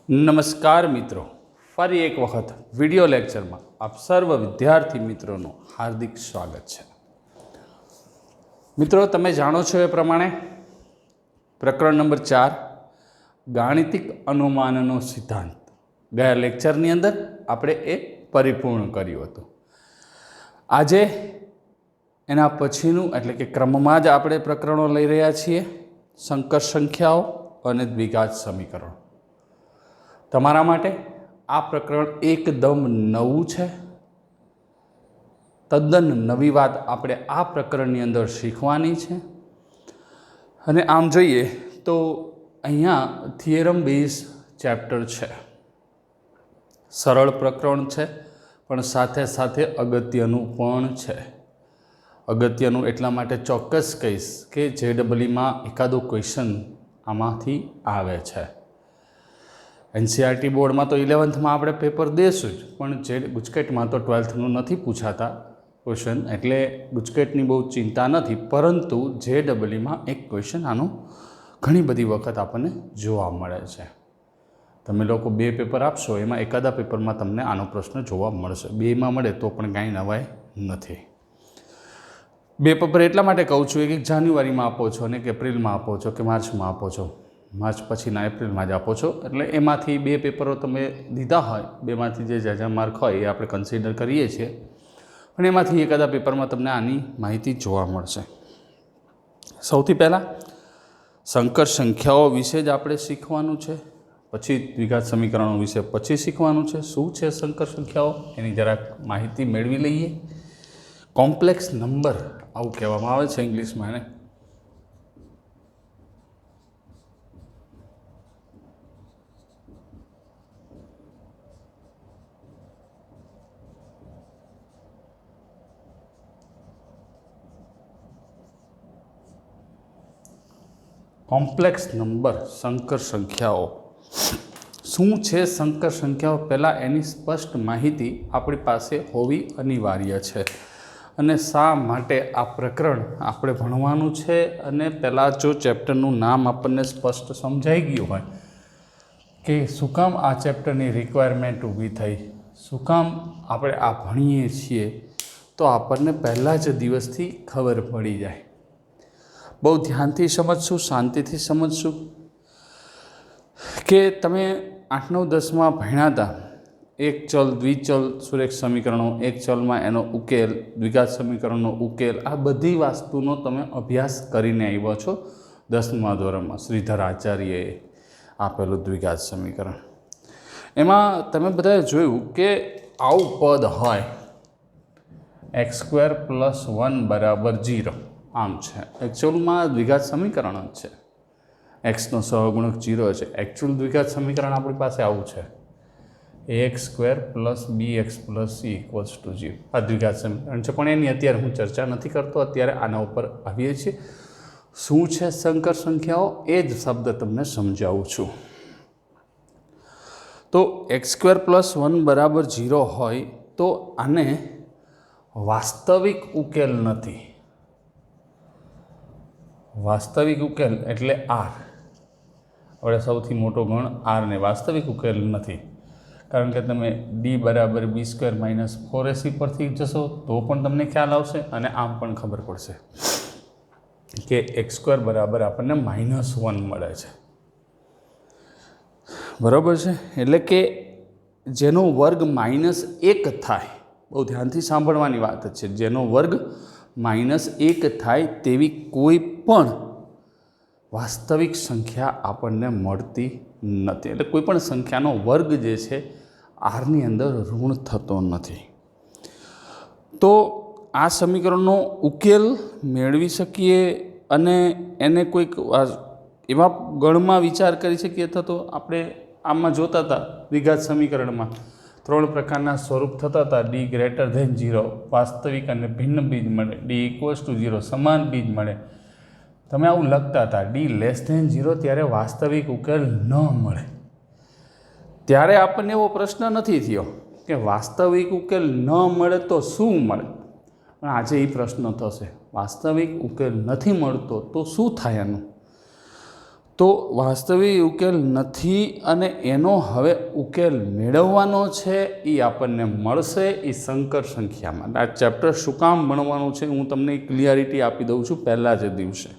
નમસ્કાર મિત્રો, ફરી એક વખત વિડિયો લેક્ચરમાં આપ સર્વ વિદ્યાર્થી મિત્રોનું હાર્દિક સ્વાગત છે. મિત્રો, તમે જાણો છો એ પ્રમાણે પ્રકરણ નંબર 4 ગાણિતિક અનુમાનનો સિદ્ધાંત ગયા લેક્ચરની અંદર આપણે એ પરિપૂર્ણ કર્યું હતું. આજે એના પછીનું એટલે કે ક્રમમાં જ આપણે પ્રકરણો લઈ રહ્યા છીએ, સંકર સંખ્યાઓ અને દ્વિઘાત સમીકરણો. તમારા માટે આ પ્રકરણ એકદમ નવું છે. તદ્દન નવી વાત આપણે આ પ્રકરણની અંદર શીખવાની છે. અને આમ જોઈએ તો અહીંયા થિયરમ બેઝ ચેપ્ટર છે. સરળ પ્રકરણ છે, પણ સાથે સાથે અગત્યનું પણ છે. અગત્યનું એટલા માટે ચોક્કસ કહીશ કે JEEમાં એકાદો ક્વેશ્ચન આમાંથી આવે છે. NCERT બોર્ડમાં તો 11થમાં આપણે પેપર દઈશું જ, પણ ગુજકેટમાં તો 12થનું નથી પૂછાતા ક્વેશ્ચન, એટલે ગુજકેટની બહુ ચિંતા નથી. પરંતુ JEEમાં એક ક્વેશ્ચન આનું ઘણી બધી વખત આપણને જોવા મળે છે. તમે લોકો 2 પેપર આપશો, એમાં એકાદા પેપરમાં તમને આનો પ્રશ્ન જોવા મળશે. 2માં મળે તો પણ કાંઈ નવાઈ નથી. 2 પેપર એટલા માટે કહું છું, એક જાન્યુઆરીમાં આપો છો અને એક એપ્રિલમાં આપો છો કે માર્ચમાં આપો છો. માર્ચ પછીના એપ્રિલમાં જ આપો છો, એટલે એમાંથી 2 પેપરો તમે દીધા હોય, 2માંથી જે જાજા માર્ક હોય એ આપણે કન્સિડર કરીએ છીએ, પણ એમાંથી એકાદા પેપરમાં તમને આની માહિતી જોવા મળશે. સૌથી પહેલાં સંકર સંખ્યાઓ વિશે જ આપણે શીખવાનું છે, પછી દ્વિઘાત સમીકરણો વિશે પછી શીખવાનું છે. શું છે સંકર સંખ્યાઓ એની જરાક માહિતી મેળવી લઈએ. કોમ્પ્લેક્સ નંબર આવું કહેવામાં આવે છે ઇંગ્લિશમાં એને. કોમ્પ્લેક્સ નંબર, સંકર સંખ્યાઓ શું છે? સંકર સંખ્યાઓ પહેલાં એની સ્પષ્ટ માહિતી આપણી પાસે હોવી અનિવાર્ય છે. અને શા માટે આ પ્રકરણ આપણે ભણવાનું છે, અને પહેલાં જો ચેપ્ટરનું નામ આપણને સ્પષ્ટ સમજાઈ ગયું હોય કે શું કામ આ ચેપ્ટરની રિક્વાયરમેન્ટ ઊભી થઈ, શું કામ આપણે આ ભણીએ છીએ, તો આપણને પહેલાં જ દિવસથી ખબર પડી જાય. બહુ ધ્યાનથી સમજશું, શાંતિથી સમજશું. કે તમે 8, 9, 10માં ભણ્યા હતા, એક ચલ, દ્વિચલ સુરેખ સમીકરણો, એક ચલમાં એનો ઉકેલ, દ્વિઘાત સમીકરણનો ઉકેલ, આ બધી વસ્તુનો તમે અભ્યાસ કરીને આવ્યા છો 10મા ધોરણમાં. શ્રીધર આચાર્યએ આપેલું દ્વિઘાત સમીકરણ, એમાં તમે બધાએ જોયું કે આવું પદ હોય x² + 1 = 0. આમ છે. એકચ્યુઅલમાં દ્વિઘાત સમીકરણ જ છે. એક્સનો સહગુણક 0 છે. એકચ્યુઅલ દ્વિઘાત સમીકરણ આપણી પાસે આવું છે, ax² + bx + c = 0. આ દ્વિઘાત સમીકરણ છે, પણ એની અત્યારે હું ચર્ચા નથી કરતો. અત્યારે આના ઉપર આવીએ છીએ. શું છે સંકર સંખ્યાઓ એ જ શબ્દ તમને સમજાવું છું. તો x² + 1 = 0 હોય તો આને વાસ્તવિક ઉકેલ નથી. વાસ્તવિક ઉકેલ એટલે r. આપણે સૌથી મોટો ગણ r ને વાસ્તવિક ઉકેલ નથી. કારણ કે તમે d = b² - 4ac પરથી જશો તો પણ તમને ખ્યાલ આવશે, અને આમ પણ ખબર પડશે કે x² બરાબર આપણને -1 મળે છે. બરાબર છે. એટલે કે જેનો વર્ગ -1 થાય, બહુ ધ્યાનથી સાંભળવાની વાત છે, જેનો વર્ગ -1 થાય તેવી કોઈ પણ વાસ્તવિક સંખ્યા આપણને મળતી નથી. એટલે કોઈ પણ સંખ્યાનો વર્ગ જે છે આરની અંદર ઋણ થતો નથી. તો આ સમીકરણનો ઉકેલ મેળવી શકીએ અને એને કોઈક એવા ગણમાં વિચાર કરી શકીએ. તો આપણે આમાં જોતા હતા દ્વિઘાત સમીકરણમાં 3 પ્રકારના સ્વરૂપ થતા હતા. d > 0 વાસ્તવિક અને ભિન્ન બીજ મળે, d = 0 સમાન બીજ મળે. તમે આવું લખતા હતા. d < 0 ત્યારે વાસ્તવિક ઉકેલ ન મળે. ત્યારે આપણને એવો પ્રશ્ન નથી થયો કે વાસ્તવિક ઉકેલ ન મળે તો શું મળે. પણ આજે એ પ્રશ્ન થશે, વાસ્તવિક ઉકેલ નથી મળતો તો શું થાય એનું. તો વાસ્તવિક ઉકેલ નથી અને એનો હવે ઉકેલ મેળવવાનો છે એ આપણને મળશે એ સંકર સંખ્યામાં. આ ચેપ્ટર શું કામ ભણવાનું છે હું તમને ક્લિયરિટી આપી દઉં છું પહેલાં જ દિવસે,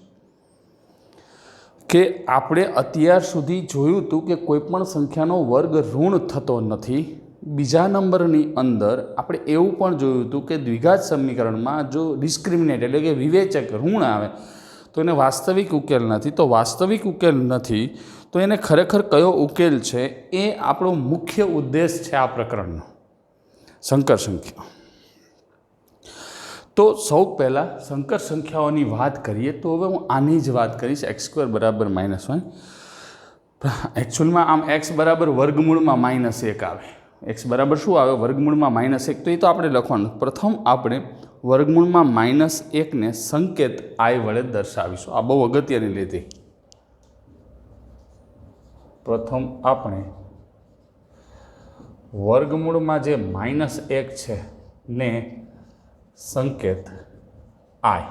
કે આપણે અત્યાર સુધી જોયું હતું કે કોઈપણ સંખ્યાનો વર્ગ ઋણ થતો નથી. બીજા નંબરની અંદર આપણે એવું પણ જોયું હતું કે દ્વિઘાત સમીકરણમાં જો ડિસ્ક્રિમિનેટ એટલે કે વિવેચક ઋણ આવે તો એને વાસ્તવિક ઉકેલ નથી. તો વાસ્તવિક ઉકેલ નથી તો એને ખરેખર કયો ઉકેલ છે એ આપણો મુખ્ય ઉદ્દેશ છે આ પ્રકરણનો, સંકર સંખ્યા. તો સૌ પહેલાં સંકર સંખ્યાઓની વાત કરીએ તો હવે હું આની જ વાત કરીશ, x² બરાબર -1. એકચ્યુઅલમાં આમ x બરાબર વર્ગમૂળમાં -1 આવે. x બરાબર શું આવે? વર્ગમૂળમાં -1. તો એ તો આપણે લખવાનું. પ્રથમ આપણે વર્ગમૂળમાં -1 ને સંકેત i વડે દર્શાવીશું. આ બહુ અગત્યની લીધી. પ્રથમ આપણે વર્ગમૂળમાં જે -1 છે ને સંકેત i,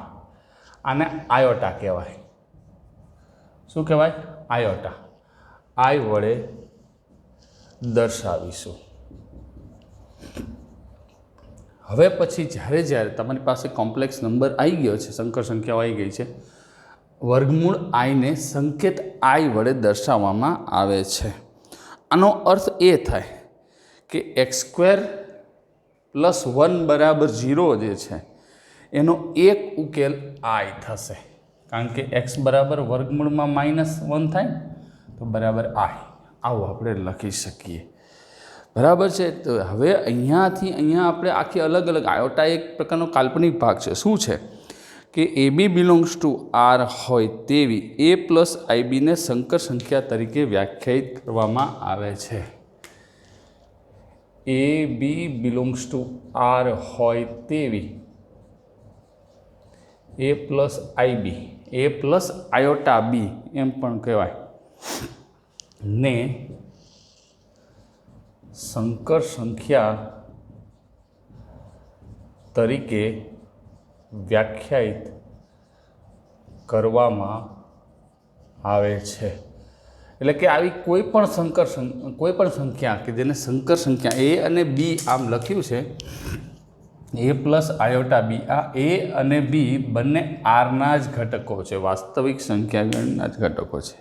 આને આયોટા કહેવાય. શું કહેવાય? આયોટા. i વડે દર્શાવીશું. હવે પછી જ્યારે તમારી પાસે કોમ્પ્લેક્સ નંબર આવી ગયો છે, સંકર સંખ્યાઓ આવી ગઈ છે, વર્ગમૂળ i ને સંકેત i વડે દર્શાવવામાં આવે છે. આનો અર્થ એ થાય કે x² + 1 બરાબર 0 જે છે એનો એક ઉકેલ i થશે, કારણ કે x બરાબર વર્ગમૂળમાં -1 થાય તો બરાબર i. આવું આપણે લખી શકીએ. બરાબર છે. તો હવે અહીંયાથી અહીંયા આપણે આખી અલગ અલગ આયોટા એક પ્રકારનો કાલ્પનિક ભાગ છે. શું છે કે AB બિલોંગ્સ ટુ R હોય તેવી a + IB ને સંકર સંખ્યા તરીકે વ્યાખ્યાયિત કરવામાં આવે છે. AB બિલોંગ્સ ટુ R હોય તેવી a + IB, a + આયોટા b એમ પણ કહેવાય, ને સંકર સંખ્યા તરીકે વ્યાખ્યાયિત કરવામાં આવે છે. એટલે કે આવી કોઈ પણ સંખ્યા કે જેને સંકર સંખ્યા a અને b આમ લખ્યું છે, a + આયોટા b, આ a અને b બંને rના જ ઘટકો છે, વાસ્તવિક સંખ્યા ગણના જ ઘટકો છે.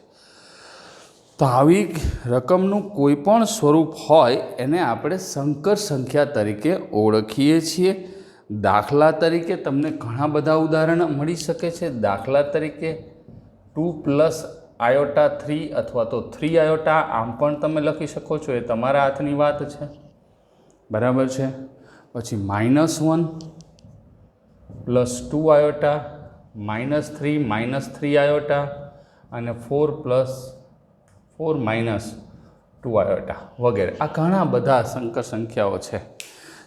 તો આવી રકમનું કોઈ પણ સ્વરૂપ હોય એને આપણે સંકર સંખ્યા તરીકે ઓળખીએ છીએ. દાખલા તરીકે તમને ઘણા બધા ઉદાહરણ મળી શકે છે. દાખલા તરીકે 2 + આયોટા 3 અથવા તો 3 આયોટા આમ પણ તમે લખી શકો છો, એ તમારા હાથની વાત છે. બરાબર છે. પછી -1 + 2 આયોટા, -3 -3 આયોટા અને 4 + 4 - 2 આયોટા વગેરે. આ ઘણા બધા સંકર સંખ્યાઓ છે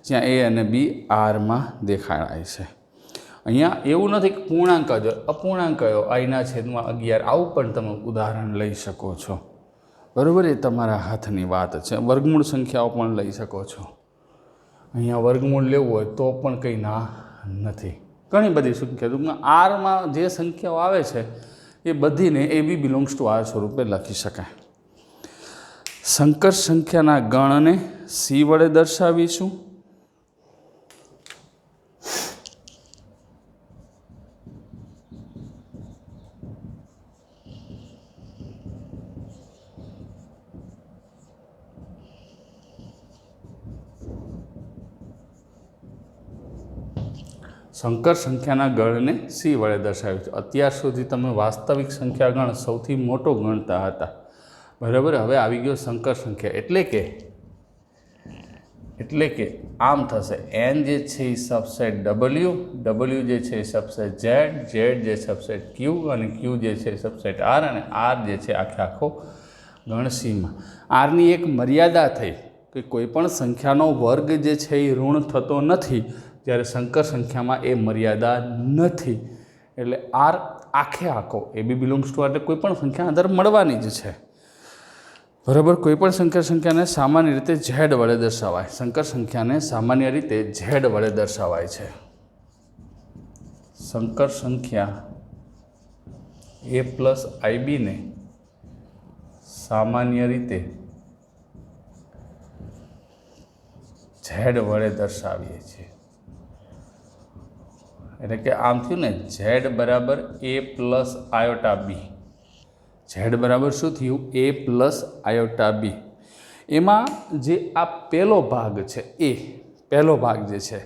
જ્યાં a અને b rમાં દેખાડાય છે. અહીંયા એવું નથી કે પૂર્ણાંક જ અપૂર્ણાંક કયો i/11 આવું પણ તમે ઉદાહરણ લઈ શકો છો. બરાબર, એ તમારા હાથની વાત છે. વર્ગમૂળ સંખ્યાઓ પણ લઈ શકો છો. અહીંયા વર્ગમૂળ લેવું હોય તો પણ કંઈ ના નથી. ઘણી બધી સંખ્યા ટૂંકમાં આરમાં જે સંખ્યાઓ આવે છે એ બધીને AB બિલોંગ્સ ટુ R સ્વરૂપે લખી શકાય. સંકર સંખ્યાના ગણને C વડે દર્શાવીશું. સંકર સંખ્યાના ગણને C વડે દર્શાવ્યું છે. અત્યાર સુધી તમે વાસ્તવિક સંખ્યા ગણ સૌથી મોટો ગણતા હતા. બરાબર, હવે આવી ગયો સંકર સંખ્યા. એટલે કે આમ થશે, n જે છે એ સબસેટ W જે છે એ સબસેટ Z જે સબસેટ Q અને Q જે છે એ સબસેટ R અને R જે છે આખો ગણ Cમાં. Rની એક મર્યાદા થઈ કે કોઈ પણ સંખ્યાનો વર્ગ જે છે એ ઋણ થતો નથી, જ્યારે સંકર સંખ્યામાં એ મર્યાદા નથી. એટલે R આખો AB બિલોંગ્સ ટુ એટલે કોઈ પણ સંખ્યા અંદર મળવાની જ છે. બરાબર, કોઈ પણ સંકર સંખ્યાને સામાન્ય રીતે Z વડે દર્શાવાય. સંકર સંખ્યાને સામાન્ય રીતે Z વડે દર્શાવાય છે. સંકર સંખ્યા a + IB ને સામાન્ય રીતે ઝેડ વડે દર્શાવીએ છીએ. એટલે કે આમ થયું ને, ઝેડ બરાબર એ પ્લસ આયોટા બી. ઝેડ બરાબર શું થયું? એ પ્લસ આયોટા બી. એમાં જે આ પહેલો ભાગ છે, એ પહેલો ભાગ જે છે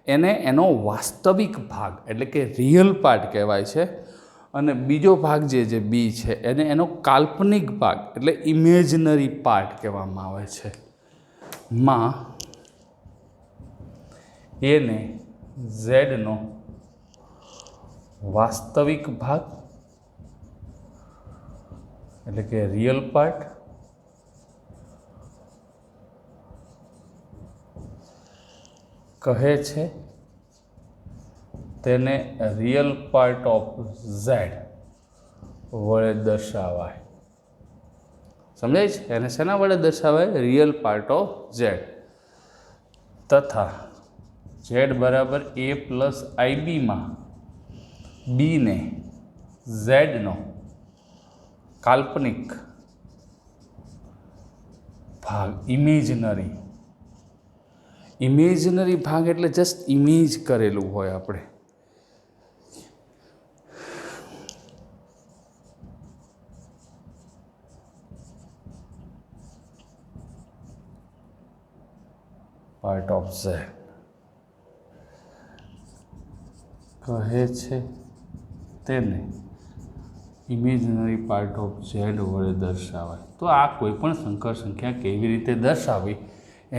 એને એનો વાસ્તવિક ભાગ એટલે કે રિયલ પાર્ટ કહેવાય છે, અને બીજો ભાગ જે બી છે એને એનો કાલ્પનિક ભાગ એટલે ઇમેજનરી પાર્ટ કહેવામાં આવે છે. માં એને ઝેડનો વાસ્તવિક ભાગ એટલે કે રિયલ પાર્ટ કહે છે, તેને રિયલ પાર્ટ ઓફ ઝેડ વડે દર્શાવાય. સમજાય છે? એને શેના વડે દર્શાવાય? Real part of Z. તથા ઝેડ બરાબર એ પ્લસ આઈબીમાં બીને ઝેડનો કાલ્પનિક ભાગ ઇમેજનરી ભાગ એટલે જસ્ટ ઇમેજ કરેલું હોય આપણે. પાર્ટ ઓફ ઝેડ કહે છે, તેને ઇમેજનરી પાર્ટ ઓફ ઝેડ વડે દર્શાવાય. તો આ કોઈ પણ સંકર સંખ્યા કેવી રીતે દર્શાવવી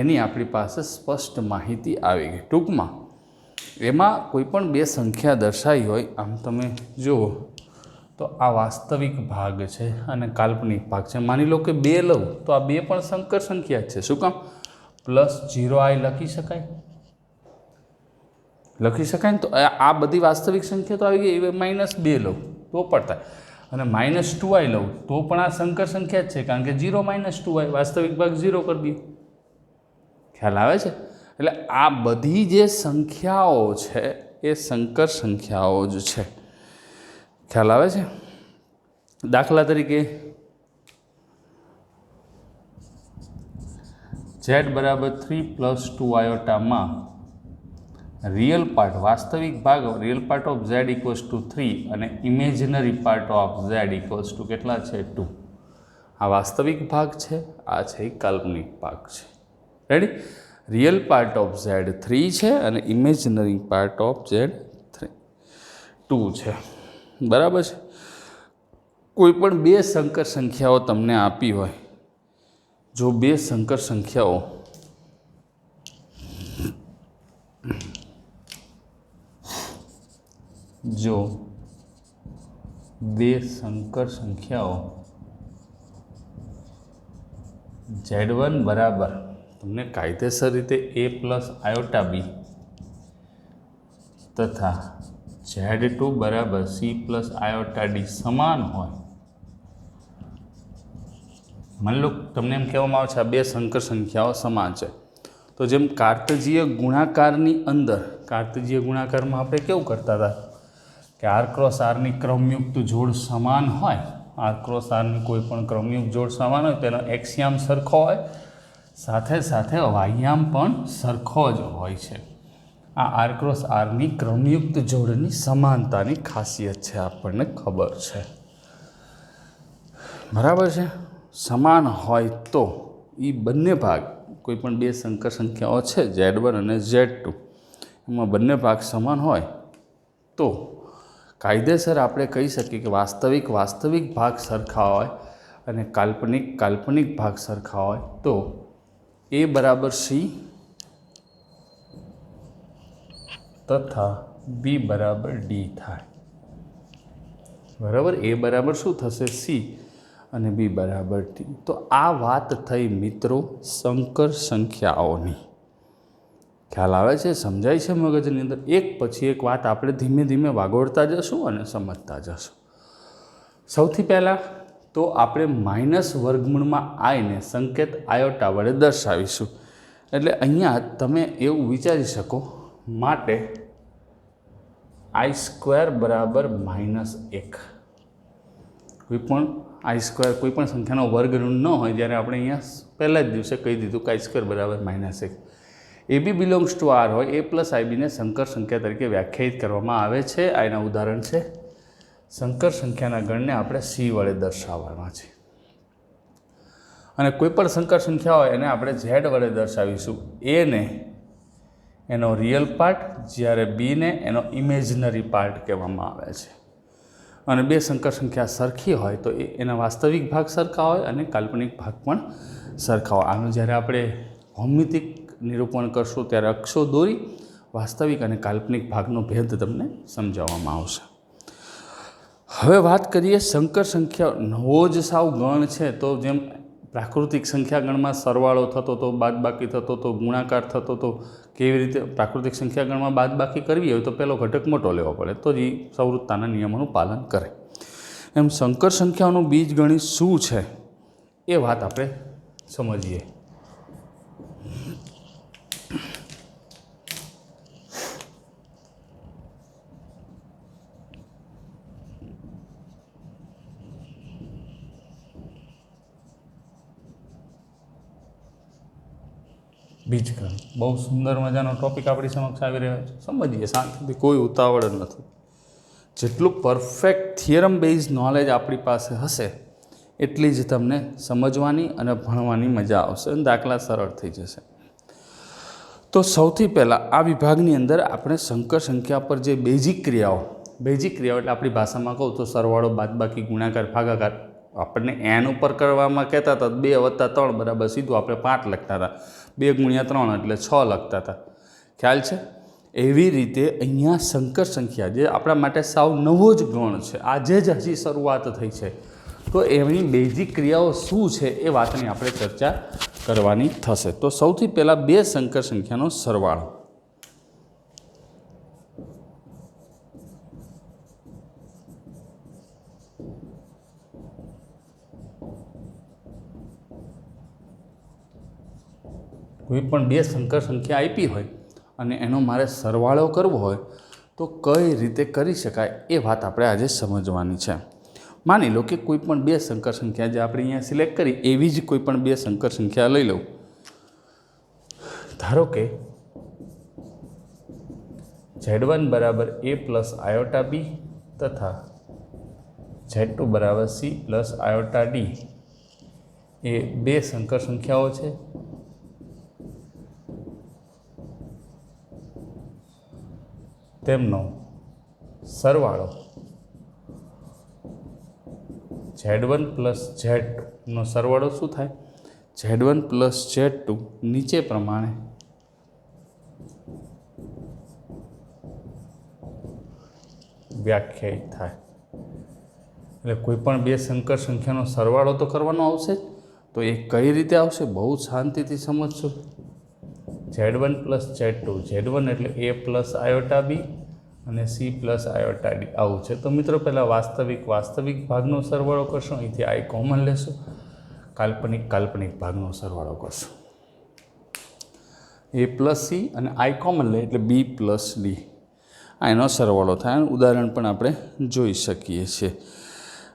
એની આપણી પાસે સ્પષ્ટ માહિતી આવી ગઈ. ટૂંકમાં એમાં કોઈ પણ બે સંખ્યા દર્શાવી હોય, આમ તમે જુઓ તો આ વાસ્તવિક ભાગ છે અને કાલ્પનિક ભાગ છે. માની લો કે 2 લઉં તો આ બે પણ સંકર સંખ્યા જ છે. શું કામ? +0i લખી શકાય ને. તો આ બધી વાસ્તવિક સંખ્યા તો આવી ગઈ. -2 લઉં તો પણ થાય, અને -2i લઉં તો પણ આ સંકર સંખ્યા જ છે, કારણ કે 0 - 2i વાસ્તવિક ભાગ 0 કરી દઈએ. ખ્યાલ આવે છે? એટલે આ બધી જે સંખ્યાઓ છે એ સંકર સંખ્યાઓ જ છે. ખ્યાલ આવે છે? દાખલા તરીકે ઝેડ બરાબર 3 + 2 આયોટામાં રિયલ પાર્ટ વાસ્તવિક ભાગ રિયલ પાર્ટ ઓફ ઝેડ = 3 અને ઇમેજનરી પાર્ટ ઓફ ઝેડ = કેટલા છે? 2. આ વાસ્તવિક ભાગ છે, આ છે કાલ્પનિક ભાગ છે. Ready? Real part of Z 3 છે અને ઇમેજનરી પાર્ટ ઓફ ઝેડ 2 છે. બરાબર છે? કોઈ પણ બે સંકર સંખ્યાઓ તમને આપી હોય, જો બે સંકર સંખ્યાઓ Z1 બરાબર તમને કાયદેસર રીતે a + આયોટા b તથા Z2 બરાબર c + આયોટા d સમાન હોય. માની લો તમને એમ કહેવામાં આવે છે આ બે સંકર સંખ્યાઓ સમાન છે, તો જેમ કાર્તેજીય ગુણાકારની અંદર, કાર્તેજીય ગુણાકારમાં આપણે કેવું કરતા હતા કે r × r ની ક્રમયુક્ત જોડ સમાન હોય, r × r ની કોઈ પણ ક્રમયુક્ત જોડ સમાન હોય તેનો એક્સિયામ સરખો હોય, સાથે સાથે વાયયામ પણ સરખો જ હોય છે. આ r × r ની ક્રમયુક્ત જોડની સમાનતાની ખાસિયત છે, આપણને ખબર છે. બરાબર છે? સમાન હોય તો એ બંને ભાગ, કોઈ પણ બે સંકર સંખ્યાઓ છે Z1 અને Z2, એમાં બંને ભાગ સમાન હોય તો કાયદેસર આપણે કહી શકીએ કે વાસ્તવિક ભાગ સરખા હોય અને કાલ્પનિક ભાગ સરખા હોય તો a બરાબર c તથા b બરાબર d થાય. બરાબર? a બરાબર શું થશે? c અને b બરાબર d. તો આ વાત થઈ મિત્રો સંકર સંખ્યાઓની. ખ્યાલ આવે છે? સમજાય છે મગજની અંદર? એક પછી એક વાત આપણે ધીમે ધીમે વાગોળતા જશું અને સમજતા જશું. સૌથી પહેલાં તો આપણે -વર્ગમૂળમાં આઈને સંકેત આયોટા વડે દર્શાવીશું. એટલે અહીંયા તમે એવું વિચારી શકો, માટે i² બરાબર -1. કોઈ પણ i² કોઈપણ સંખ્યાનો વર્ગમૂળ ન હોય જ્યારે આપણે અહીંયા પહેલા જ દિવસે કહી દીધું કે i² બરાબર -1. AB બિલોંગ્સ ટુ R હોય A પ્લસ IBને સંકર સંખ્યા તરીકે વ્યાખ્યાયિત કરવામાં આવે છે. આ એના ઉદાહરણ છે. સંકર સંખ્યાના ગણને આપણે C વડે દર્શાવવાના છે અને કોઈ પણ સંકર સંખ્યા હોય એને આપણે Z વડે દર્શાવીશું. A ને એનો રિયલ પાર્ટ, જ્યારે B ને એનો ઇમેજનરી પાર્ટ કહેવામાં આવે છે. અને બે સંકર સંખ્યા સરખી હોય તો એના વાસ્તવિક ભાગ સરખા હોય અને કાલ્પનિક ભાગ પણ સરખા હોય. આનું જ્યારે આપણે ભૌમિતિક નિરૂપણ કરશું ત્યારે અક્ષો દોરી વાસ્તવિક અને કાલ્પનિક ભાગનો ભેદ તમને સમજાવવામાં આવશે. હવે વાત કરીએ સંકર સંખ્યા. નવો જ સાવ ગણ છે તો જેમ પ્રાકૃતિક સંખ્યા ગણમાં સરવાળો થતો હતો, બાદબાકી થતો હતો, ગુણાકાર થતો હતો, કેવી રીતે પ્રાકૃતિક સંખ્યા ગણમાં બાદબાકી કરવી હોય તો પહેલો ઘટક મોટો લેવો પડે તો જ એ સવૃત્તાના નિયમોનું પાલન કરે. એમ સંકર સંખ્યાઓનું બીજગણિત શું છે એ વાત આપણે સમજીએ. બીજગણિત બહુ સુંદર મજાનો ટોપિક આપણી સમક્ષ આવી રહ્યો છે. સમજીએ શાંતિથી, કોઈ ઉતાવળ જ નથી. જેટલું પરફેક્ટ થિયરમ બેઝ નોલેજ આપણી પાસે હશે એટલી જ તમને સમજવાની અને ભણવાની મજા આવશે અને દાખલા સરળ થઈ જશે. તો સૌથી પહેલાં આ વિભાગની અંદર આપણે સંકર સંખ્યા પર જે બેઝિક ક્રિયાઓ એટલે આપણી ભાષામાં કહું તો સરવાળો, બાદબાકી, ગુણાકાર, ભાગાકાર, આપણને n ઉપર કરવામાં કહેતા હતા 2 + 3 બરાબર સીધું આપણે 5 લખતા હતા. 2 × 3 એટલે 6 લખતા હતા. ખ્યાલ છે? એવી રીતે અહીંયા સંકર સંખ્યા જે આપણા માટે સાવ નવો જ ગણ છે, આજે જ હજી શરૂઆત થઈ છે, તો એની બેઝિક ક્રિયાઓ શું છે એ વાતની આપણે ચર્ચા કરવાની થશે. તો સૌથી પહેલાં બે સંકર સંખ્યાનો સરવાળો. કોઈ પણ બે સંકર સંખ્યા આપી હોય અને એનો મારે સરવાળો કરવો હોય તો કઈ રીતે કરી શકાય એ વાત આપણે આજે સમજવાની છે. માની લો કે કોઈ પણ બે સંકર સંખ્યા જે આપણે અહીંયા સિલેક્ટ કરી એવી જ કોઈ પણ બે સંકર સંખ્યા લઈ લઉં. ધારો કે Z1 બરાબર A પ્લસ આયોટા B તથા Z2 બરાબર C પ્લસ આયોટા D એ બે સંકર સંખ્યાઓ છે. તેમનો સરવાળો Z1 પ્લસ Z2નો સરવાળો શું થાય? Z1 પ્લસ Z2 નીચે પ્રમાણે વ્યાખ્યાયિત થાય. એટલે કોઈ પણ બે સંકર સંખ્યાનો સરવાળો તો કરવાનો આવશે જ. તો એ કઈ રીતે આવશે? બહુ શાંતિથી સમજશો. Z1 પ્લસ Z2, Z1 એટલે A પ્લસ આયોટા B અને C પ્લસ આયોટા D આવું છે. તો મિત્રો પહેલાં વાસ્તવિક ભાગનો સરવાળો કરશો, અહીંથી I કોમન લેશો, કાલ્પનિક ભાગનો સરવાળો કરશો. A પ્લસ C અને I કોમન લે એટલે B પ્લસ D આ એનો સરવાળો થાય. ઉદાહરણ પણ આપણે જોઈ શકીએ છીએ.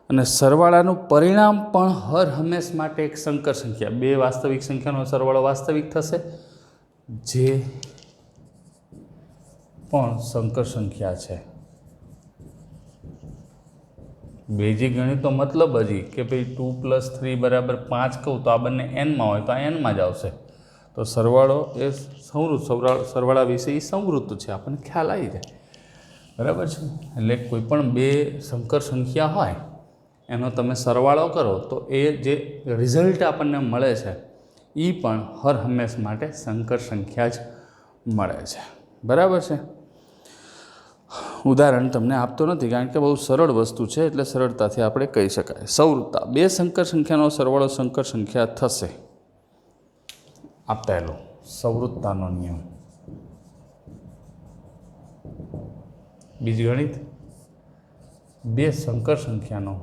અને સરવાળાનું પરિણામ પણ હર હંમેશ માટે એક સંકર સંખ્યા, બે વાસ્તવિક સંખ્યાનો સરવાળો વાસ્તવિક થશે, જે પણ સંકર સંખ્યા છે. બેઝિક ગણિતનો મતલબ હજી કે ભાઈ 2 + 3 બરાબર 5 કહું તો આ બંને એનમાં હોય તો આ એનમાં જ આવશે. તો સરવાળો એ સરવાળા વિશે એ સંવૃત્ત છે, આપણને ખ્યાલ આવી જાય. બરાબર છે? એટલે કોઈ પણ બે સંકર સંખ્યા હોય એનો તમે સરવાળો કરો તો એ જે રિઝલ્ટ આપણને મળે છે એ પણ હર હંમેશ માટે સંકર સંખ્યા જ મળે છે. બરાબર છે? ઉદાહરણ તમને આપતો નથી કારણ કે બહુ સરળ વસ્તુ છે એટલે સરળતાથી આપણે કહી શકાય. સવૃત્તા, બે સંકર સંખ્યાનો સરવાળો સંકર સંખ્યા થશે. આ પહેલો સવૃત્તાનો નિયમ. બીજગણિત, બે સંકર સંખ્યાનો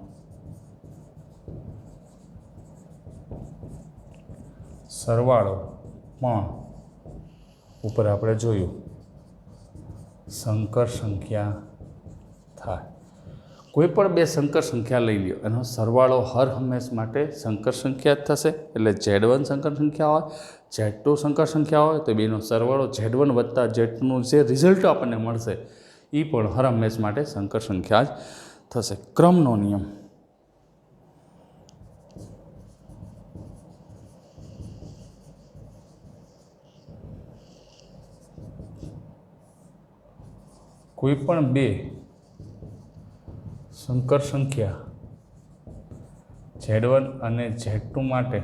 સરવાળો પણ ઉપર આપણે જોયું સંકર સંખ્યા થાય. કોઈપણ બે સંકર સંખ્યા લઈ લ્યો, એનો સરવાળો હર હંમેશ માટે સંકર સંખ્યા જ થશે. એટલે Z1 સંકર સંખ્યા હોય, Z2 સંકર સંખ્યા હોય તો બેનો સરવાળો Z1 વત્તા Z2નું જે રિઝલ્ટ આપણને મળશે એ પણ હર હંમેશ માટે સંકર સંખ્યા જ થશે. ક્રમનો નિયમ. કોઈ પણ બે સંકર સંખ્યા Z1 અને Z2 માટે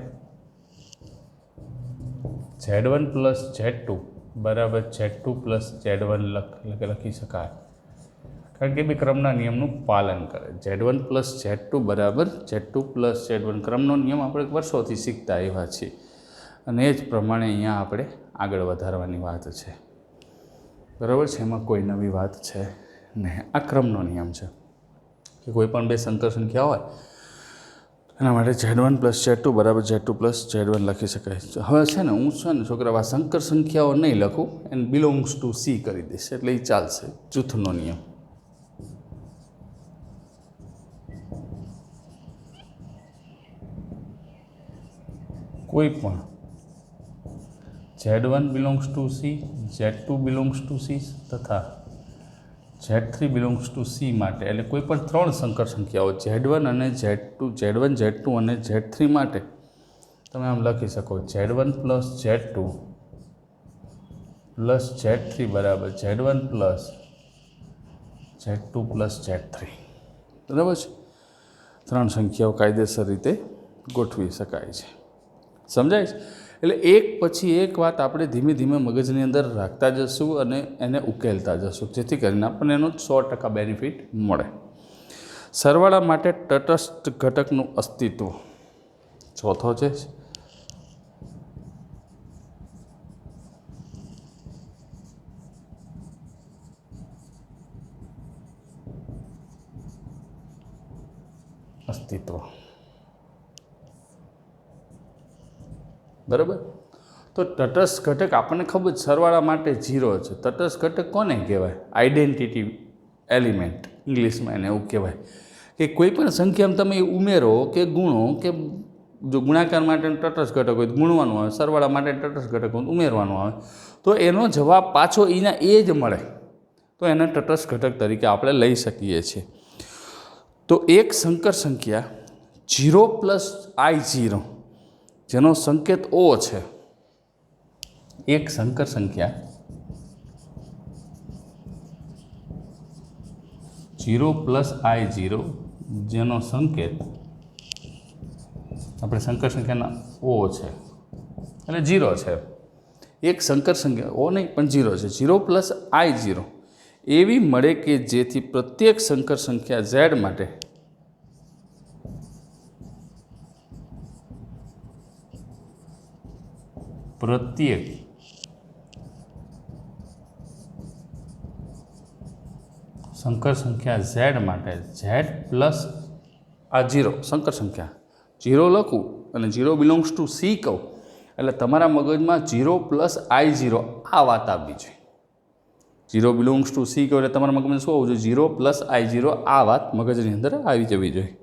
Z1 પ્લસ Z2 બરાબર Z2 પ્લસ Z1 લખી શકાય, કારણ કે બે ક્રમના નિયમનું પાલન કરે. Z1 પ્લસ Z2 બરાબર Z2 પ્લસ Z1 ક્રમનો નિયમ આપણે વર્ષોથી શીખતા આવ્યા છીએ અને એ જ પ્રમાણે અહીંયા આપણે આગળ વધારવાની વાત છે. બરાબર છે, એમાં કોઈ નવી વાત છે નહીં. આ ક્રમનો નિયમ છે કે કોઈ પણ બે સંકર સંખ્યા હોય એના માટે Z1 પ્લસ Z2 બરાબર Z2 પ્લસ Z1 લખી શકાય. હવે છે ને હું છે ને છોકરા આ સંકર સંખ્યાઓ નહીં લખું, એને બિલોંગ્સ ટુ C કરી દઈશ એટલે એ ચાલશે. જૂથનો નિયમ. કોઈ પણ Z1 belongs to C, Z2 belongs to C તથા Z3 બિલોંગ્સ ટુ C માટે, એટલે કોઈ પણ ત્રણ સંકર સંખ્યાઓ Z1 અને Z2, Z1, Z2 અને Z3 માટે તમે આમ લખી શકો Z1 plus Z2 plus Z3 બરાબર Z1 plus Z2 plus Z3. બરાબર છે, ત્રણ સંખ્યાઓ કાયદેસર રીતે ગોઠવી શકાય છે. સમજાય છે? એટલે એક પછી એક વાત આપણે ધીમે ધીમે મગજની અંદર રાખતા જશું અને એને ઉકેલતા જશું, જેથી કરીને આપણને એનો 100% બેનિફિટ મળે. સરવાળા માટે તટસ્થ ઘટકનું અસ્તિત્વ. ચોથો છે અસ્તિત્વ. બરાબર, તો તટસ્થ ઘટક આપણને ખબર છે સરવાળા માટે 0 છે. તટસ્થ ઘટક કોને કહેવાય? આઈડેન્ટિટી એલિમેન્ટ ઇંગ્લિશમાં એને એવું કહેવાય કે કોઈ પણ સંખ્યામાં તમે ઉમેરો કે ગુણો, કે જો ગુણાકાર માટે તટસ્થ ઘટક હોય તો ગુણવાનું આવે, સરવાળા માટે તટસ્થ ઘટક હોય ઉમેરવાનું આવે, તો એનો જવાબ પાછો એના એ જ મળે, તો એને તટસ્થ ઘટક તરીકે આપણે લઈ શકીએ છીએ. તો એક સંકર સંખ્યા 0 પ્લસ I0 જેનો સંકેત O છે, એક સંકર સંખ્યા 0 પ્લસ I0 જેનો સંકેત આપણે સંકર સંખ્યાના O છે એટલે 0 છે. એક સંકર સંખ્યા O નહીં પણ 0 છે. 0 પ્લસ I0 એવી મળે કે જેથી પ્રત્યેક સંકર સંખ્યા Z માટે પ્રત્યેક સંકર સંખ્યા Z માટે Z પ્લસ આ 0 સંકર સંખ્યા 0 લખું અને 0 બિલોંગ્સ ટુ C કહું એટલે તમારા મગજમાં 0 પ્લસ I0 આ વાત આવવી જોઈએ. 0 બિલોંગ્સ ટુ C કહું એટલે તમારા મગજમાં શું આવવું જોઈએ? 0 પ્લસ I0 આ વાત મગજની અંદર આવી જવી જોઈએ.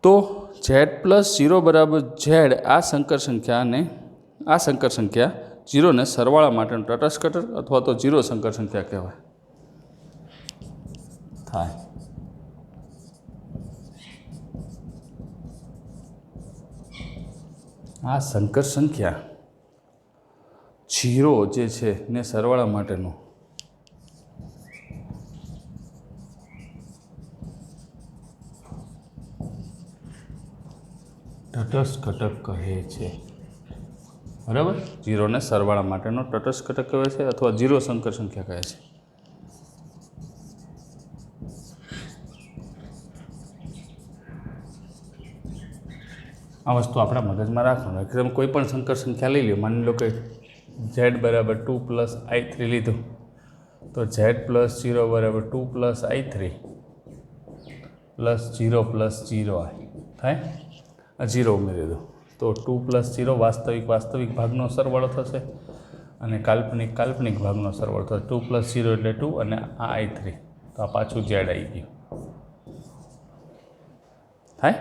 તો Z પ્લસ 0 બરાબર Z આ સંકર સંખ્યા 0 ને સરવાળા માટેનું તટસ્થ ઘટક અથવા તો 0 સંકર સંખ્યા કહેવાય થાય. આ સંકર સંખ્યા 0 જે છે ને સરવાળા માટેનું તટસ્થ ઘટક કહે છે. બરાબર, 0 ને સરવાળા માટેનો તટસ્થ ઘટક કહે છે અથવા 0 સંકર સંખ્યા કહે છે. આ વસ્તુ આપણા મગજમાં રાખવાનું. તમે કોઈ પણ સંકર સંખ્યા લઈ લો, માની લો કે Z બરાબર 2 પ્લસ I3 લીધું, તો Z પ્લસ 0 બરાબર 2 પ્લસ I3 પ્લસ 0 પ્લસ 0 થાય. આ 0 ઉમેરી દો તો 2 પ્લસ 0 વાસ્તવિક ભાગનો સરવાળો થશે અને કાલ્પનિક ભાગનો સરવાળો થશે. 2 પ્લસ 0 એટલે 2 અને આ I3, તો આ પાછું Z આવી ગયું. થાય।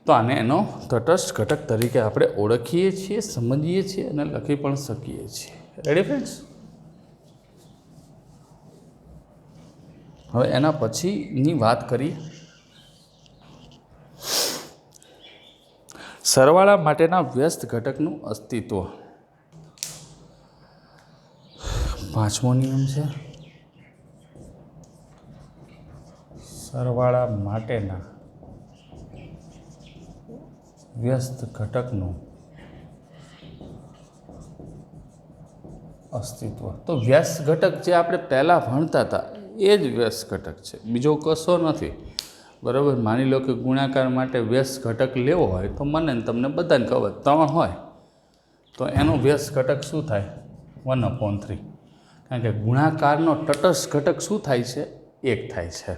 તો આને એનો તટસ્થ ઘટક તરીકે આપણે ઓળખીએ છીએ, સમજીએ છીએ અને લખી પણ શકીએ છીએ। Ready friends? હવે એના પછીની વાત કરીએ, સરવાળા માટેના વ્યસ્ત ઘટકનું અસ્તિત્વ। પાંચમો નિયમ છે સરવાળા માટેના વ્યસ્ત ઘટકનું અસ્તિત્વ। તો વ્યસ્ત ઘટક જે આપણે પહેલાં ભણતા હતા એ જ વ્યસ્ત ઘટક છે, બીજો કશો નથી। બરાબર? માની લો કે ગુણાકાર માટે વ્યસ્ત ઘટક લેવો હોય તો મને ને તમને બધાને ખબર 3 હોય તો એનો વ્યસ્ત ઘટક શું થાય? 1/3। કારણ કે ગુણાકારનો તટસ્થ ઘટક શું થાય છે? 1 થાય છે।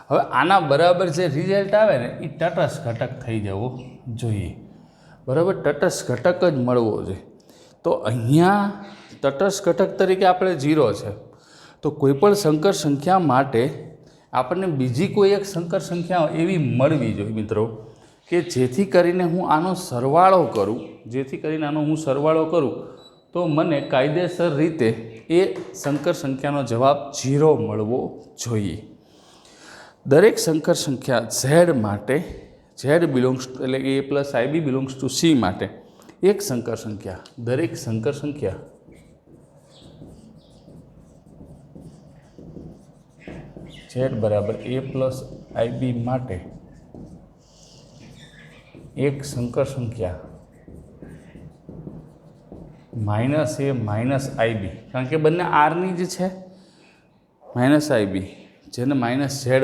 હવે આના બરાબર જે રિઝલ્ટ આવે ને એ તટસ્થ ઘટક થઈ જવો જોઈએ। બરાબર? તટસ્થ ઘટક જ મળવો જોઈએ। તો અહીંયા તટસ્થ ઘટક તરીકે આપણે 0 છે, તો કોઈ પણ સંકર સંખ્યા માટે આપણને બીજી કોઈ એક સંકર સંખ્યા એવી મળવી જોઈએ મિત્રો કે જેથી કરીને હું આનો સરવાળો કરું તો મને કાયદેસર રીતે એ સંકર સંખ્યાનો જવાબ 0 મળવો જોઈએ। દરેક સંકર સંખ્યા z માટે z બિલોંગ્સ એટલે કે a + ib belongs to c માટે એક સંકર સંખ્યા, દરેક સંકર સંખ્યા z બરાબર a + ib માટે એક સંકર સંખ્યા -a - ib, કારણ કે બંને આરની જ છે, -ib જેને -z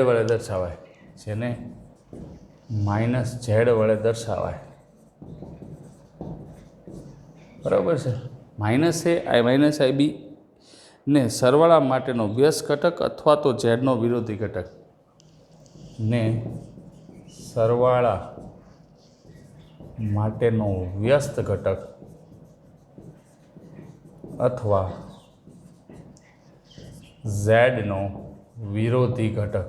વડે દર્શાવાય, બરાબર છે। -a - ib ને સરવાળા માટેનો વ્યસ્ત ઘટક અથવા તો ઝેડનો વિરોધી ઘટક ને સરવાળા માટેનો વ્યસ્ત ઘટક અથવા ઝેડનો વિરોધી ઘટક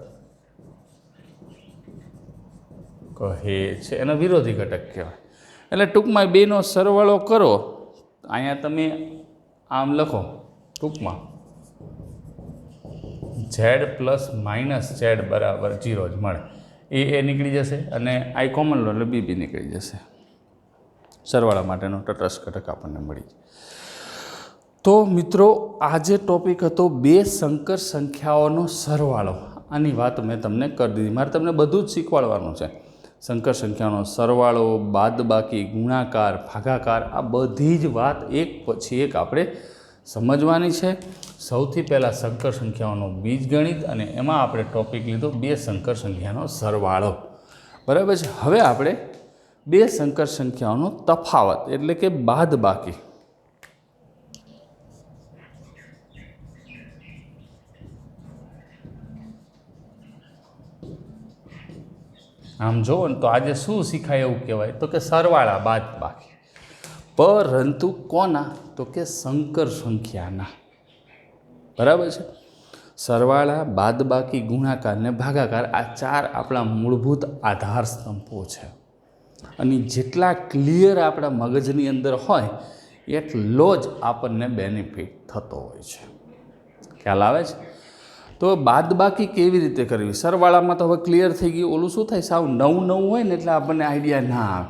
કહે છે, એનો વિરોધી ઘટક કહેવાય। એટલે ટૂંકમાં બેનો સરવાળો કરો, અહીંયા તમે આમ લખો ટૂંકમાં z + -z બરાબર 0 જ મળે। એ નીકળી જશે અને આઈ કોમન લો એટલે બી નીકળી જશે। સરવાળા માટેનો તટસ્થ ઘટક આપણને મળી જાય। તો મિત્રો આજે ટોપિક હતો 2 સંકર સંખ્યાઓનો સરવાળો। આની વાત મેં તમને કરી દીધી, મારે તમને બધું જ શીખવાડવાનું છે। સંકર સંખ્યાનો સરવાળો, બાદબાકી, ગુણાકાર, ભાગાકાર, આ બધી જ વાત એક પછી એક આપણે સમજવાની છે। સૌથી પહેલાં સંકર સંખ્યાઓનો બીજગણિત અને એમાં આપણે ટોપિક લીધો 2 સંકર સંખ્યાનો સરવાળો। બરાબર છે? હવે આપણે 2 સંકર સંખ્યાઓનો તફાવત એટલે કે બાદબાકી આમ જોવો ને તો આજે શું શીખાય એવું કહેવાય તો કે સરવાળા બાદબાકી, પરંતુ કોના? તો કે સંકર સંખ્યાના। બરાબર છે? સરવાળા, બાદબાકી, ગુણાકાર ને ભાગાકાર આ 4 આપણા મૂળભૂત આધાર સ્તંભો છે અને જેટલા ક્લિયર આપણા મગજની અંદર હોય એટલો જ આપણને બેનિફિટ થતો હોય છે। ખ્યાલ આવે છે? તો બાદબાકી કેવી રીતે કરવી? સરવાળામાં તો હવે ક્લિયર થઈ ગયું, ઓલું શું થાય સાવ નવું હોય ને એટલે આપણને આઈડિયા ના આવે।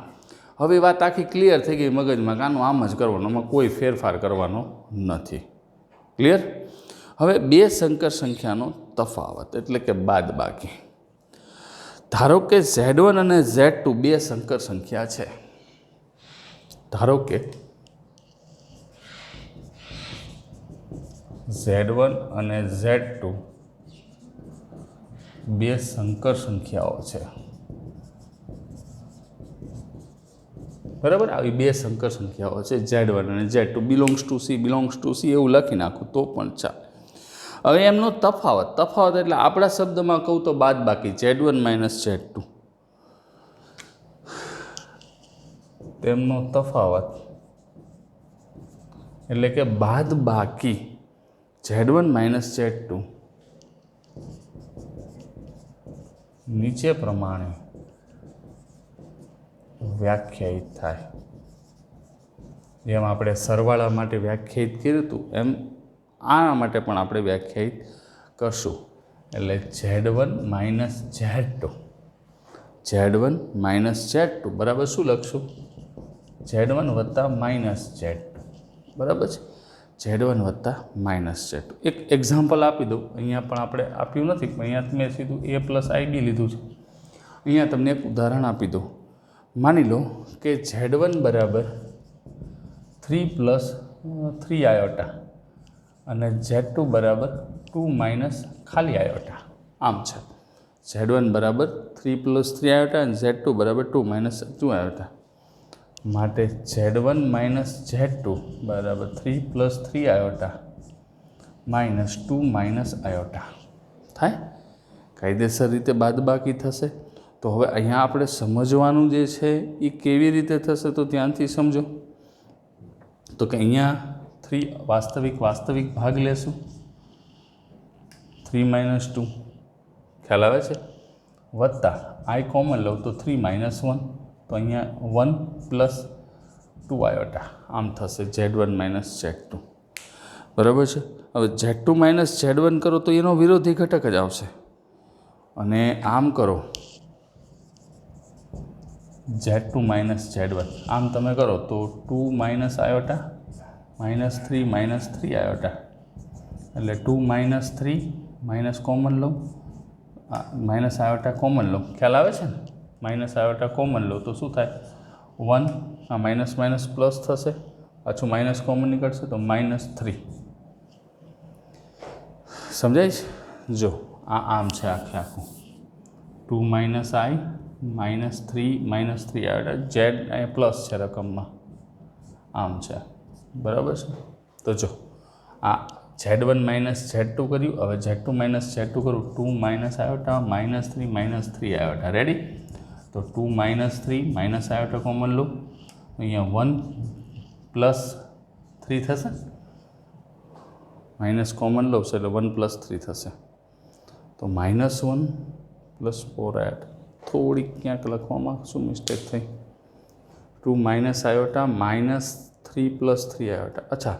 હવે વાત આખી ક્લિયર થઈ ગઈ મગજમાં કે આનું આમ જ કરવાનું, આમાં કોઈ ફેરફાર કરવાનો નથી। ક્લિયર? હવે 2 સંકર સંખ્યાનો તફાવત એટલે કે બાદબાકી। ધારો કે Z1 અને Z2 2 સંકર સંખ્યા છે। ધારો કે Z1 અને Z2 2 સંકર સંખ્યાઓ છે। બરાબર? આવી 2 સંકર સંખ્યાઓ છે, Z1 અને Z2 બિલોંગ્સ ટુ C એવું લખી નાખું તો પણ ચાલે। હવે એમનો તફાવત એટલે આપણા શબ્દમાં કહું તો બાદબાકી, Z1 - Z2 તેમનો તફાવત એટલે કે બાદબાકી Z1 - Z2 નીચે પ્રમાણે વ્યાખ્યાયિત થાય. જેમ આપણે સરવાળા માટે વ્યાખ્યાયિત કર્યું હતું એમ આના માટે પણ આપણે વ્યાખ્યાયિત કરશું. એટલે Z1 minus Z2 Z1 minus Z2 બરાબર શું લખશું? Z1 વત્તા માઇનસ Z2 બરાબર છે. Z1 વત્તા માઇનસ Z2. એક એક્ઝામ્પલ આપી દઉં. અહીંયા પણ આપણે આપ્યું નથી, પણ અહીંયા મેં સીધું A પ્લસ IB લીધું છે. અહીંયા તમને એક ઉદાહરણ આપી દઉં. માની લો કે Z1 બરાબર 3 પ્લસ 3 આયોટા અને Z2 બરાબર 2 માઇનસ ખાલી આયોટા. આમ છે. Z1 બરાબર 3 પ્લસ 3 આયોટા અને Z2 બરાબર 2 માઇનસ 2 આયોટા. માટે Z1 માઇનસ Z2 બરાબર 3 પ્લસ 3 આયોટા માઇનસ 2 માઇનસ આયોટા થાય. કાયદેસર રીતે બાદબાકી થશે. તો હવે અહીંયા આપણે સમજવાનું જે છે એ કેવી રીતે થશે તો ધ્યાનથી સમજો. તો કે અહીંયા 3 વાસ્તવિક ભાગ લેશું. 3 માઇનસ 2 ખ્યાલ આવે છે. વત્તા I કોમન લઉં તો 3 માઇનસ 1 તો અહીંયા 1 પ્લસ 2 આયોટા આમ થશે Z1 માઇનસ Z2 બરાબર છે. હવે Z2 માઇનસ Z1 કરો તો એનો વિરોધી ઘટક જ આવશે. અને આમ કરો Z2 માઇનસ Z1 આમ તમે કરો તો 2 માઇનસ આયોટા માઇનસ 3 આયોટા એટલે 2 માઇનસ 3 માઇનસ કોમન લો માઇનસ આયોટા કોમન લો. ખ્યાલ આવે છે ને? માઇનસ આયોટા કોમન લો તો શું થાય? 1 આ માઇનસ માઇનસ પ્લસ થશે, પાછું માઇનસ કોમન નીકળશે તો માઇનસ 3. સમજાય છે? જો આમ છે આખું 2 માઇનસ I માઇનસ 3 આયોટા Z અહીંયા પ્લસ છે રકમમાં આમ છે બરાબર છે. તો જો આ Z1 માઇનસ Z2 કર્યું. હવે Z2 માઇનસ Z2 કરું 2 માઇનસ આયોટા માઇનસ 3 આયોટા રેડી. તો 2 માઇનસ 3 માઇનસ આયોટા કોમન લો અહીંયા 1 પ્લસ 3 થશે. માઇનસ કોમન લો એટલે 1 પ્લસ 3 થશે. તો માઇનસ 1 પ્લસ 4 આયોટા થોડીક ક્યાંક લખવામાં શું મિસ્ટેક થઈ? 2 માઇનસ આયોટા માઇનસ 3 પ્લસ 3 આયોટા. અચ્છા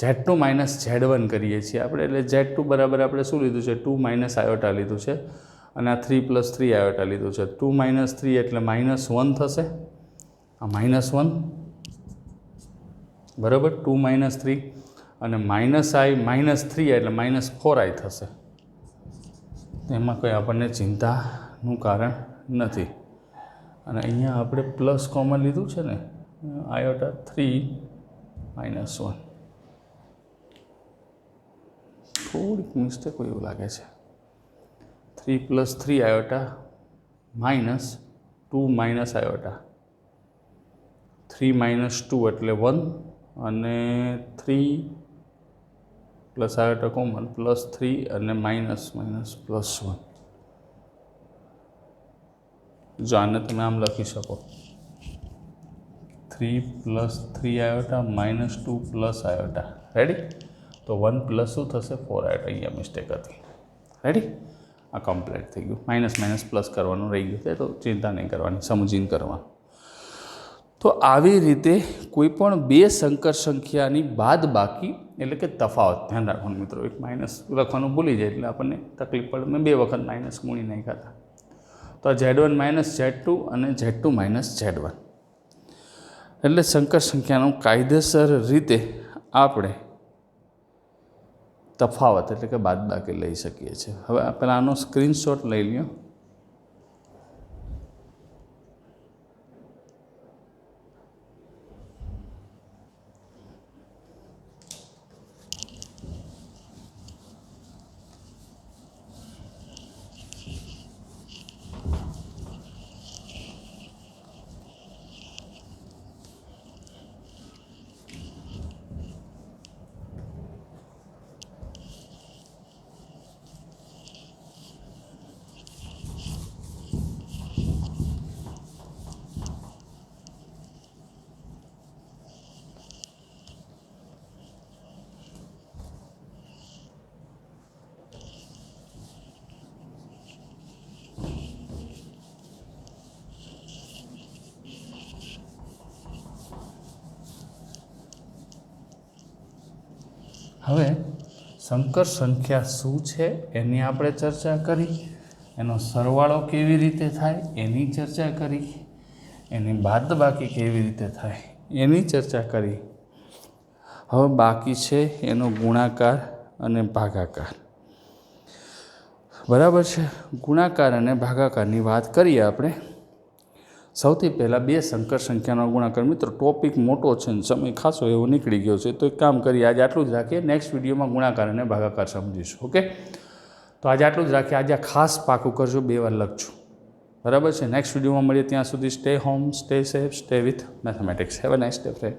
Z2 માઇનસ Z1 કરીએ છીએ આપણે એટલે Z2 બરાબર આપણે શું લીધું છે? 2 માઇનસ આયોટા લીધું છે અને આ 3 પ્લસ 3 આયોટા લીધું છે. 2 માઇનસ 3 એટલે માઇનસ 1 થશે. આ માઇનસ 1 બરાબર 2 માઇનસ 3 અને માઇનસ I માઇનસ 3 એટલે માઇનસ 4I થશે. એમાં કંઈ આપણને ચિંતાનું કારણ નથી. અને અહીંયા આપણે પ્લસ કોમન લીધું છે ને આયોટા 3 માઇનસ 1 થોડીક મિસ્ટેક હોય એવું લાગે છે. 3 પ્લસ 3 આયોટા માઇનસ 2 માઇનસ આયોટા 3 માઇનસ 2 એટલે 1 અને 3 પ્લસ આયોટા કોમન પ્લસ 3 અને માઇનસ પ્લસ 1. જો આને તમે આમ લખી શકો 3 પ્લસ 3 આયોટા માઇનસ 2 પ્લસ આયોટા રેડી. તો 1 પ્લસ શું થશે? 4 આયોટા. અહીંયા મિસ્ટેક હતી રેડી. આ કમ્પ્લીટ થઈ ગયું. માઇનસ પ્લસ કરવાનું રહી ગયું તે તો ચિંતા નહીં કરવાની, સમજીને કરવાનું. તો આવી રીતે કોઈ પણ બે સંકર સંખ્યાની બાદબાકી એટલે કે તફાવત ધ્યાન રાખવાનું મિત્રો. એક માઇનસ લખવાનું ભૂલી જાય એટલે આપણને તકલીફ પડે. મેં 2 વખત માઇનસ ગુણી નાખ્યા હતા. તો આ Z1 માઇનસ Z2 અને Z2 માઇનસ Z1 એટલે સંકર સંખ્યાનું કાયદેસર રીતે આપણે તફાવત એટલે કે બાદબાકી લઈ શકીએ છીએ. હવે પહેલાં આનો સ્ક્રીનશોટ લઈ લ્યો. હવે સંકર સંખ્યા શું છે એની આપણે ચર્ચા કરી, એનો સરવાળો કેવી રીતે થાય એની ચર્ચા કરી, એની બાદબાકી કેવી રીતે થાય એની ચર્ચા કરી. હવે બાકી છે એનો ગુણાકાર અને ભાગાકાર. બરાબર છે. ગુણાકાર અને ભાગાકારની વાત કરીએ આપણે. સૌથી પહેલાં બે સંકર સંખ્યાનો ગુણાકાર. મિત્રો ટોપિક મોટો છે ને સમય ખાસો એવો નીકળી ગયો છે, તો એક કામ કરીએ, આજે આટલું જ રાખીએ. નેક્સ્ટ વિડીયોમાં ગુણાકાર અને ભાગાકાર સમજીશું. ઓકે, તો આજે આટલું જ રાખીએ. આજે ખાસ પાકું કરજો, 2 વાર લખજો. બરાબર છે. નેક્સ્ટ વિડીયોમાં મળીએ. ત્યાં સુધી stay home, stay safe, stay with mathematics. Have a nice day friend.